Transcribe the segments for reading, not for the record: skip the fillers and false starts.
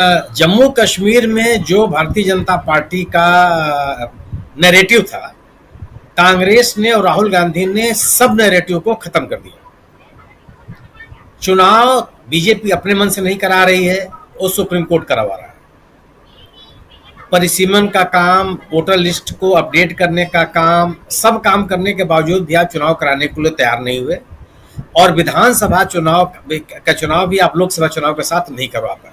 जम्मू कश्मीर में जो भारतीय जनता पार्टी का नैरेटिव था, कांग्रेस ने और राहुल गांधी ने सब नैरेटिव को खत्म कर दिया। चुनाव बीजेपी अपने मन से नहीं करा रही है, वो सुप्रीम कोर्ट करवा रहा है। परिसीमन का काम, वोटर लिस्ट को अपडेट करने का काम, सब काम करने के बावजूद भी आप चुनाव कराने के लिए तैयार नहीं हुए, और विधानसभा चुनाव भी आप लोकसभा चुनाव के साथ नहीं करवा पाए।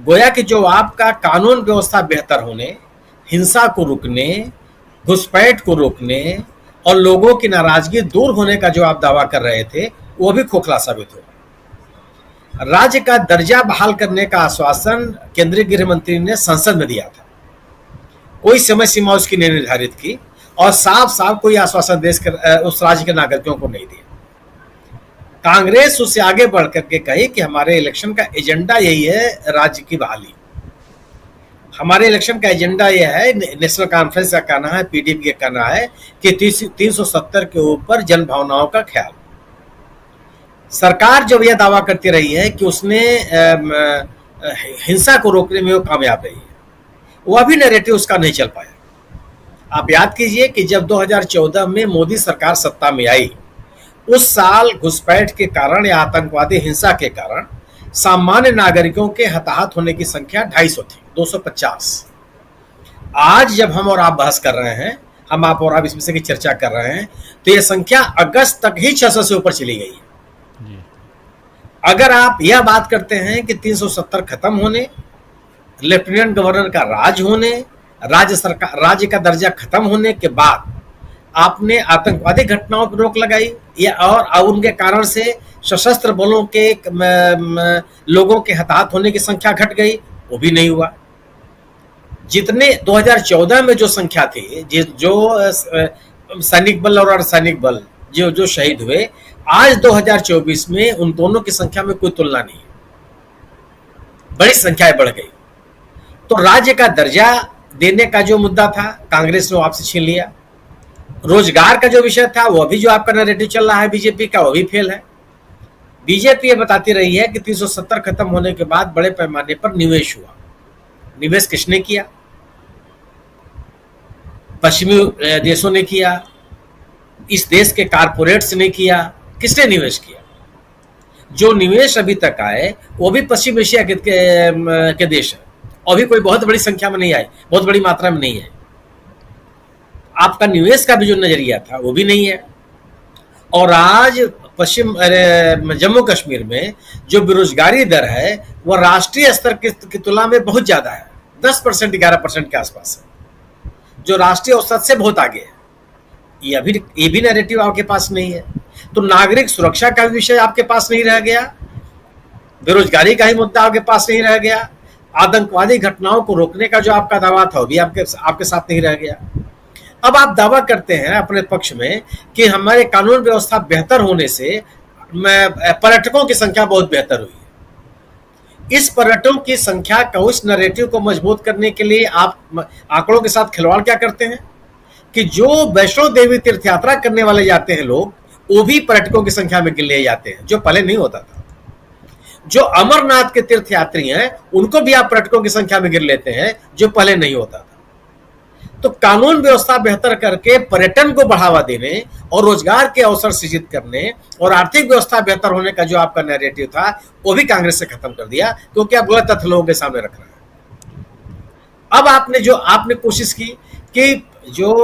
गोया कि जो आपका कानून व्यवस्था बेहतर होने, हिंसा को रोकने, घुसपैठ को रोकने और लोगों की नाराजगी दूर होने का जो आप दावा कर रहे थे, वो भी खोखला साबित हुआ। राज्य का दर्जा बहाल करने का आश्वासन केंद्रीय गृह मंत्री ने संसद में दिया था, कोई समय सीमा उसकी नहीं निर्धारित की, और साफ साफ कोई आश्वासन देश उस राज्य के नागरिकों को नहीं दिया। कांग्रेस उससे आगे बढ़ करके कही कि हमारे इलेक्शन का एजेंडा यही है, राज्य की बहाली। हमारे इलेक्शन का एजेंडा यह है, नेशनल कॉन्फ्रेंस का कहना है, पीडीपी का कहना है कि 370 के ऊपर जन भावनाओं का ख्याल। सरकार जब यह दावा करती रही है कि उसने हिंसा को रोकने में वो कामयाब रही है, वह भी नैरेटिव उसका नहीं चल पाया। आप याद कीजिए कि जब 2014 में मोदी सरकार सत्ता में आई, उस साल घुसपैठ के कारण या आतंकवादी हिंसा के कारण सामान्य नागरिकों के हताहत होने की संख्या 250 थी, 250। आज जब हम और आप बहस कर रहे हैं, हम आप और आप इस विषय की चर्चा कर रहे हैं, तो यह संख्या अगस्त तक ही 600 से ऊपर चली गई है। अगर आप यह बात करते हैं कि 370 खत्म होने, लेफ्टिनेंट गवर्नर का राज होने, राज्य का दर्जा खत्म होने के बाद आपने आतंकवादी घटनाओं पर रोक लगाई, या और उनके कारण से सशस्त्र बलों के लोगों के हताहत होने की संख्या घट गई, वो भी नहीं हुआ। जितने 2014 में जो संख्या थी, जो सैनिक बल और अर्धसैनिक बल जो शहीद हुए, आज 2024 में उन दोनों की संख्या में कोई तुलना नहीं है, बड़ी संख्याएं बढ़ गई। तो राज्य का दर्जा देने का जो मुद्दा था, कांग्रेस ने आपसे छीन लिया। रोजगार का जो विषय था, वो भी जो आपका नैरेटिव चल रहा है बीजेपी का, वो भी फेल है। बीजेपी ये बताती रही है कि 370 खत्म होने के बाद बड़े पैमाने पर निवेश हुआ। निवेश किसने किया? पश्चिमी देशों ने किया, इस देश के कारपोरेट्स ने किया। किसने निवेश किया? जो निवेश अभी तक आए वो भी पश्चिम एशिया के देश है, और भी कोई बहुत बड़ी संख्या में नहीं आए, बहुत बड़ी मात्रा में नहीं है। आपका निवेश का भी जो नजरिया था वो भी नहीं है। और आज जम्मू कश्मीर में जो बेरोजगारी दर है, वह राष्ट्रीय स्तर की तुलना में बहुत ज्यादा है, 10% 11% के आसपास है, जो राष्ट्रीय औसत से बहुत आगे है। ये भी नैरेटिव आपके पास नहीं है। तो नागरिक सुरक्षा का विषय आपके पास नहीं रह गया, बेरोजगारी का ही मुद्दा आपके पास नहीं रह गया, आतंकवादी घटनाओं को रोकने का जो आपका दावा था वो भी आपके साथ नहीं रह गया। अब आप दावा करते हैं अपने पक्ष में कि हमारे कानून व्यवस्था बेहतर होने से पर्यटकों की संख्या बहुत बेहतर हुई है। इस पर्यटकों की संख्या का उस नैरेटिव को मजबूत करने के लिए आप आंकड़ों के साथ खिलवाड़ क्या करते हैं कि जो वैष्णो देवी तीर्थ यात्रा करने वाले जाते हैं लोग, वो भी पर्यटकों की संख्या में गिन लिए जाते हैं, जो पहले नहीं होता था। जो अमरनाथ के तीर्थ यात्री हैं, उनको भी आप पर्यटकों की संख्या में गिन लेते हैं, जो पहले नहीं होता था। तो कानून व्यवस्था बेहतर करके पर्यटन को बढ़ावा देने और रोजगार के अवसर सृजित करने और आर्थिक व्यवस्था बेहतर होने का जो आपका नैरेटिव था, वो भी कांग्रेस से खत्म कर दिया, क्योंकि आप गलत तथ्य लोगों के सामने रख रहे हैं। अब आपने कोशिश की कि जो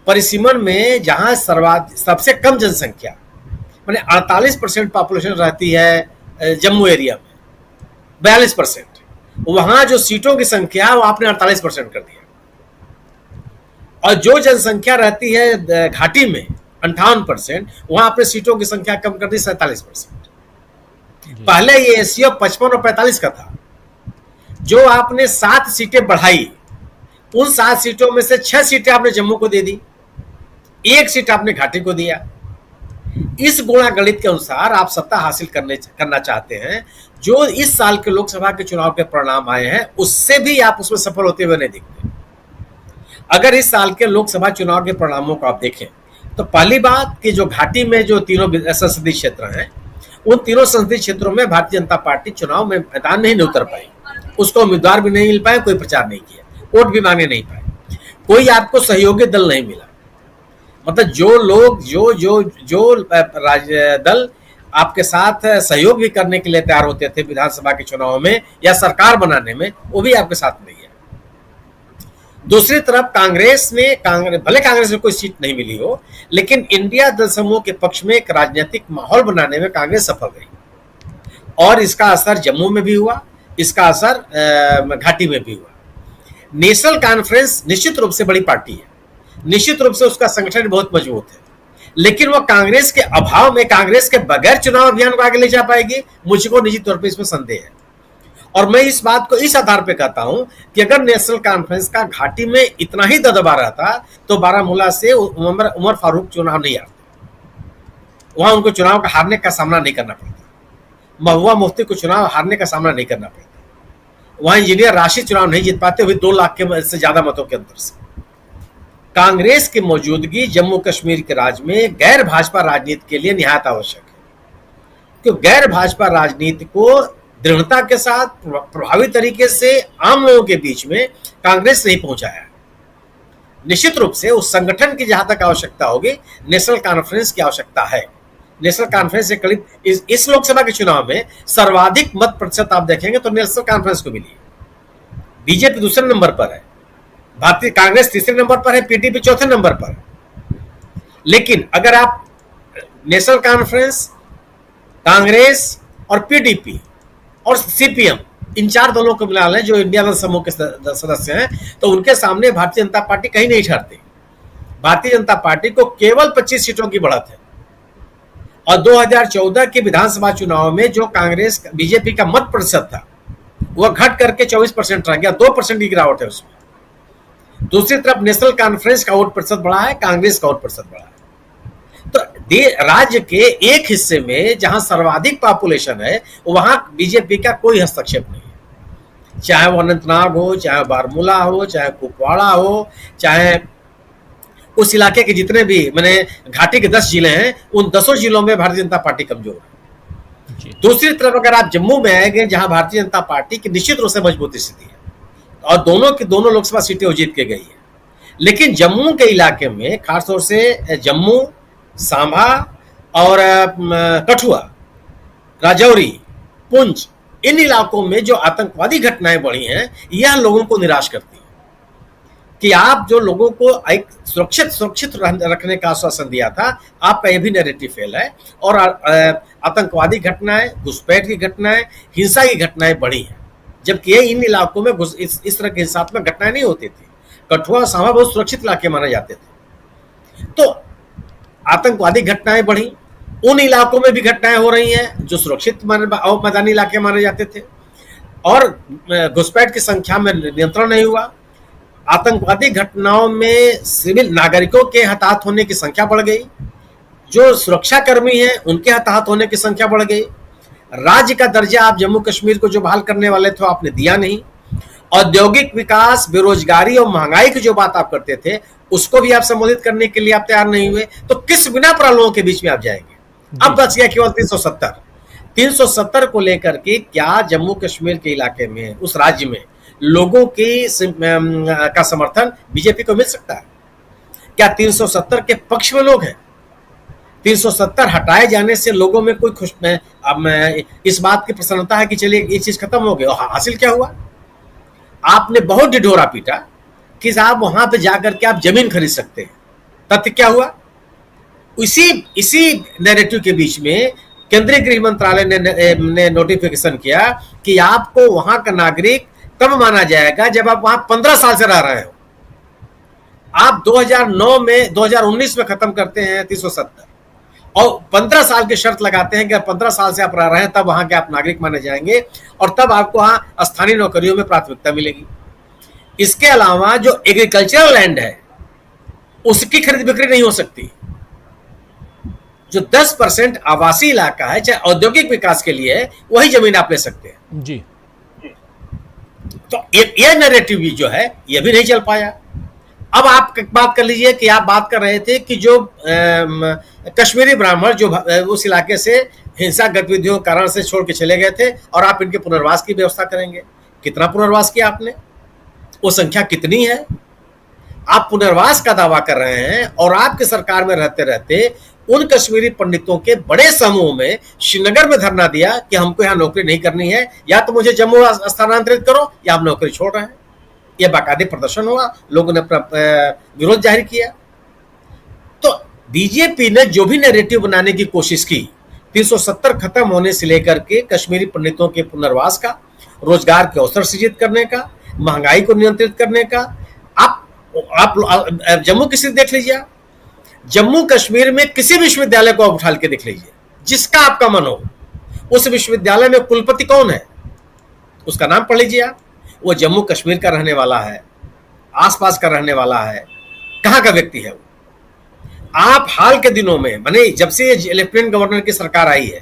परिसीमन में जहां सबसे कम जनसंख्या, माने 48% पॉपुलेशन रहती है जम्मू एरिया में, 42%, वहां जो सीटों की संख्या है वो आपने 48% कर दिया। और जो जनसंख्या रहती है घाटी में 58%, वहां आपने सीटों की संख्या कम कर दी 47%। पहले ये एसीओ 55 और 45 का था, जो आपने 7 सीटें बढ़ाई, उन 7 सीटों में से 6 सीटें आपने जम्मू को दे दी, 1 सीट आपने घाटी को दिया। इस गुणा गणित के अनुसार आप सत्ता हासिल करना चाहते हैं। जो इस साल के लोकसभा के चुनाव के परिणाम आए हैं, उससे भी आप उसमें सफल होते हुए नहीं दिखते। अगर इस साल के लोकसभा चुनाव के परिणामों को आप देखें, तो पहली बात कि जो घाटी में जो तीनों संसदीय क्षेत्र हैं, उन तीनों संसदीय क्षेत्रों में भारतीय जनता पार्टी चुनाव में मैदान में ही नहीं उतर पाई, उसको उम्मीदवार भी नहीं मिल पाए, कोई प्रचार नहीं किया, वोट भी मांगने नहीं पाए, कोई आपको सहयोगी दल नहीं मिला। मतलब जो लोग जो दल आपके साथ सहयोग भी करने के लिए तैयार होते थे विधानसभा के चुनाव में या सरकार बनाने में, वो भी आपके साथ नहीं है। दूसरी तरफ भले कांग्रेस में कोई सीट नहीं मिली हो, लेकिन इंडिया दल समूह के पक्ष में एक राजनीतिक माहौल बनाने में कांग्रेस सफल रही और इसका असर जम्मू में भी हुआ, इसका असर घाटी में भी हुआ। नेशनल कॉन्फ्रेंस निश्चित रूप से बड़ी पार्टी है, निश्चित रूप से उसका संगठन बहुत मजबूत है, लेकिन वो कांग्रेस के अभाव में, कांग्रेस के बगैर चुनाव अभियान को आगे ले जा पाएगी, मुझको निजी तौर पर इसमें संदेह है। और मैं इस बात को इस आधार पे कहता हूं कि अगर नेशनल कॉन्फ्रेंस का घाटी में इतना ही दबदबा रहता तो बारामूला से उमर फारूक चुनाव नहीं आते, वहां उनको चुनाव का हारने का सामना नहीं करना पड़ता, महबूबा मुफ्ती को चुनाव हारने का सामना नहीं करना पड़ता, वहां इंजीनियर राशिद चुनाव नहीं जीत पाते, हुए 2 लाख के से ज्यादा मतों के अंतर से। कांग्रेस की मौजूदगी जम्मू कश्मीर के राज्य में गैर भाजपा राजनीति के लिए निहायत आवश्यक है, क्योंकि गैर भाजपा राजनीति को दृढ़ता के साथ प्रभावी तरीके से आम लोगों के बीच में कांग्रेस नहीं पहुंचाया। निश्चित रूप से उस संगठन की जहां तक आवश्यकता होगी, नेशनल कॉन्फ्रेंस की आवश्यकता है। नेशनल कॉन्फ्रेंस से करीब इस लोकसभा के चुनाव में सर्वाधिक मत प्रतिशत आप देखेंगे तो नेशनल कॉन्फ्रेंस को मिली है। बीजेपी दूसरे नंबर पर है, भारतीय कांग्रेस तीसरे नंबर पर है, पीडीपी चौथे नंबर पर है। लेकिन अगर आप नेशनल कॉन्फ्रेंस, कांग्रेस और पीडीपी और सीपीएम, इन 4 दलों को मिला लें जो इंडिया दल समूह के सदस्य हैं, तो उनके सामने भारतीय जनता पार्टी कहीं नहीं ठहरती। भारतीय जनता पार्टी को केवल 25 सीटों की बढ़त है और 2014 के विधानसभा चुनाव में जो कांग्रेस बीजेपी का मत प्रतिशत था वह घट करके 24% रह गया, 2% की गिरावट है उसमें। दूसरी तरफ नेशनल कॉन्फ्रेंस का वोट प्रतिशत बढ़ा है, कांग्रेस का वोट प्रतिशत बढ़ा है। तो राज्य के एक हिस्से में जहां सर्वाधिक पॉपुलेशन है वहां बीजेपी का कोई हस्तक्षेप नहीं है, चाहे वो अनंतनाग हो, चाहे बारामूला हो, चाहे कुपवाड़ा हो, चाहे उस इलाके के जितने भी मैंने घाटी के 10 जिले हैं, उन 10 जिलों में भारतीय जनता पार्टी कमजोर है। दूसरी तरफ अगर आप जम्मू में आएंगे जहां भारतीय जनता पार्टी की निश्चित रूप से मजबूत स्थिति है और दोनों लोकसभा सीटें वो जीत के गई है, लेकिन जम्मू के इलाके में खासतौर से जम्मू, सांबा और कठुआ, राजौरी, पुंछ, इन इलाकों में जो आतंकवादी घटनाएं बढ़ी हैं, यह लोगों को निराश करती है कि आप जो लोगों को एक सुरक्षित रखने का आश्वासन दिया था, आपका यह भी नैरेटिव फेल है और आतंकवादी घटनाएं, घुसपैठ की घटनाएं, हिंसा की घटनाएं बढ़ी हैं, जबकि इन इलाकों में इस तरह की हिंसात्मक घटनाएं नहीं होती थी। कठुआ और सांबा बहुत सुरक्षित इलाके माने जाते थे, तो आतंकवादी घटनाएं बढ़ी, उन इलाकों में भी घटनाएं हो रही हैं जो सुरक्षित मैदानी इलाके माने जाते थे और घुसपैठ की संख्या में नियंत्रण नहीं हुआ। आतंकवादी घटनाओं में सिविल नागरिकों के हताहत होने की संख्या बढ़ गई, जो सुरक्षाकर्मी हैं उनके हताहत होने की संख्या बढ़ गई। राज्य का दर्जा आप जम्मू कश्मीर को जो बहाल करने वाले थे आपने दिया नहीं। औद्योगिक विकास, बेरोजगारी और महंगाई की जो बात आप करते थे उसको भी आप संबोधित करने के लिए आप तैयार नहीं हुए, तो किस बिना पर लोगों के बीच में आप जाएंगे? अब बच गया केवल 370 को लेकर के क्या जम्मू कश्मीर के इलाके में, उस राज्य में लोगों की का समर्थन बीजेपी को मिल सकता है? क्या 370 के पक्ष में लोग हैं? 370 हटाए जाने से लोगों में कोई खुश इस बात की प्रसन्नता है कि चलिए ये चीज खत्म हो गई? और हासिल क्या हुआ? आपने बहुत ढिढोरा पीटा कि साहब वहां पे जाकर के आप जमीन खरीद सकते हैं। तथ्य क्या हुआ? इसी नैरेटिव के बीच में केंद्रीय गृह मंत्रालय ने नोटिफिकेशन किया कि आपको वहां का नागरिक तब माना जाएगा जब आप वहां 15 साल से रह रहे हो। आप 2019 में खत्म करते हैं 370 और 15 साल की शर्त लगाते हैं कि 15 साल से आप रह रहे हैं तब वहां के आप नागरिक माने जाएंगे और तब आपको वहां स्थानीय नौकरियों में प्राथमिकता मिलेगी। इसके अलावा जो एग्रीकल्चरल लैंड है उसकी खरीद बिक्री नहीं हो सकती। जो 10% आवासीय इलाका है चाहे औद्योगिक विकास के लिए है, वही जमीन आप ले सकते हैं जी। तो ये नैरेटिव भी जो है ये भी नहीं चल पाया। अब आप बात कर लीजिए कि आप बात कर रहे थे कि जो कश्मीरी ब्राह्मण जो उस इलाके से हिंसा गतिविधियों के कारण से छोड़ के चले गए थे और आप इनके पुनर्वास की व्यवस्था करेंगे। कितना पुनर्वास किया आपने? वो संख्या कितनी है? आप पुनर्वास का दावा कर रहे हैं और आपकी सरकार में रहते रहते उन कश्मीरी पंडितों के बड़े समूह में श्रीनगर में धरना दिया कि हमको यहाँ नौकरी नहीं करनी है, या तो मुझे जम्मू स्थानांतरित करो या हम नौकरी छोड़ रहे हैं। यह बाकायदे प्रदर्शन हुआ, लोगों ने अपना विरोध जाहिर किया। तो बीजेपी ने जो भी नैरेटिव बनाने की कोशिश की, 370 खत्म होने से लेकर के कश्मीरी पंडितों के पुनर्वास का, रोजगार के अवसर सृजित करने का, महंगाई को नियंत्रित करने का, आप जम्मू की स्थिति देख लीजिए। जम्मू कश्मीर में किसी विश्वविद्यालय को आप उठा के देख लीजिए, जिसका आपका मन हो, उस विश्वविद्यालय में कुलपति कौन है उसका नाम पढ़ लीजिए आप। वो जम्मू कश्मीर का रहने वाला है, आसपास का रहने वाला है, कहाँ का व्यक्ति है वो। आप हाल के दिनों में, माने जब से ये लेफ्टिनेंट गवर्नर की सरकार आई है,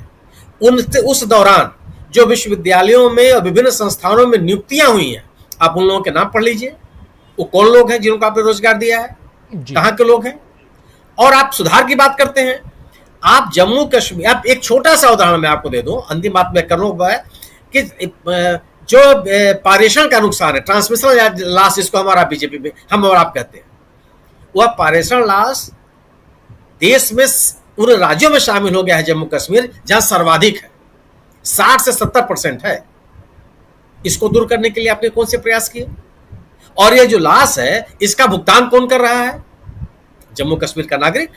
उस दौरान जो विश्वविद्यालयों में और विभिन्न संस्थानों में नियुक्तियां हुई हैं, आप उन लोगों के नाम पढ़ लीजिए। वो कौन लोग हैं जिनको आपने रोजगार दिया है, कहाँ के लोग हैं? और आप सुधार की बात करते हैं। आप जम्मू कश्मीर, आप एक छोटा सा उदाहरण मैं आपको दे दूं, अंतिम बात मैं करूंगा कि जो पारेषण का नुकसान है, ट्रांसमिशन लॉस, इसको हमारा बीजेपी में हम और आप कहते हैं, वह पारेषण लॉस देश में उन राज्यों में शामिल हो गया है जम्मू कश्मीर जहां सर्वाधिक है, 60 से 70% है। इसको दूर करने के लिए आपने कौन से प्रयास किए? और ये जो लॉस है इसका भुगतान कौन कर रहा है? जम्मू कश्मीर का नागरिक।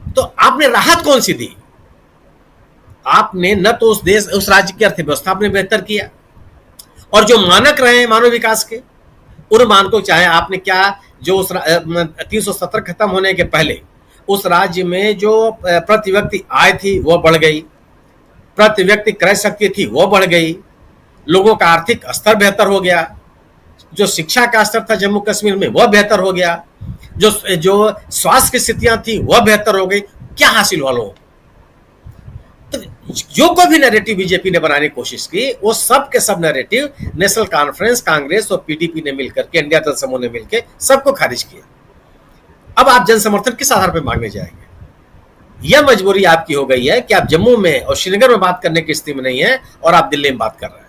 तो आपने राहत कौन सी दी? आपने न तो उस राज्य की अर्थव्यवस्था आपने बेहतर किया, और जो मानक रहे हैं मानव विकास के, उन मानकों चाहे आपने क्या, जो उस 370 खत्म होने के पहले उस राज्य में जो प्रति व्यक्ति आय थी वो बढ़ गई, प्रति व्यक्ति क्रय शक्ति थी वो बढ़ गई, लोगों का आर्थिक स्तर बेहतर हो गया, जो शिक्षा का स्तर था जम्मू कश्मीर में वह बेहतर हो गया, जो स्वास्थ्य की स्थितियां थी वह बेहतर हो गई। क्या हासिल हुआ लोगों? तो जो कोई भी नैरेटिव बीजेपी ने बनाने की कोशिश की, वो सब के सब नैरेटिव नेशनल कॉन्फ्रेंस, कांग्रेस और पीडीपी ने मिलकर के, इंडिया दल समूह ने मिलकर सबको खारिज किया। अब आप जन समर्थन किस आधार पर मांगने जाएंगे? यह मजबूरी आपकी हो गई है कि आप जम्मू में और श्रीनगर में बात करने की स्थिति में नहीं है और आप दिल्ली में बात कर रहे हैं।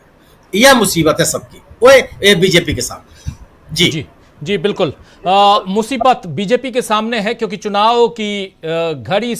यह मुसीबत है सबकी, वो बीजेपी के सामने। जी जी जी बिल्कुल, मुसीबत बीजेपी के सामने है क्योंकि चुनाव की घड़ी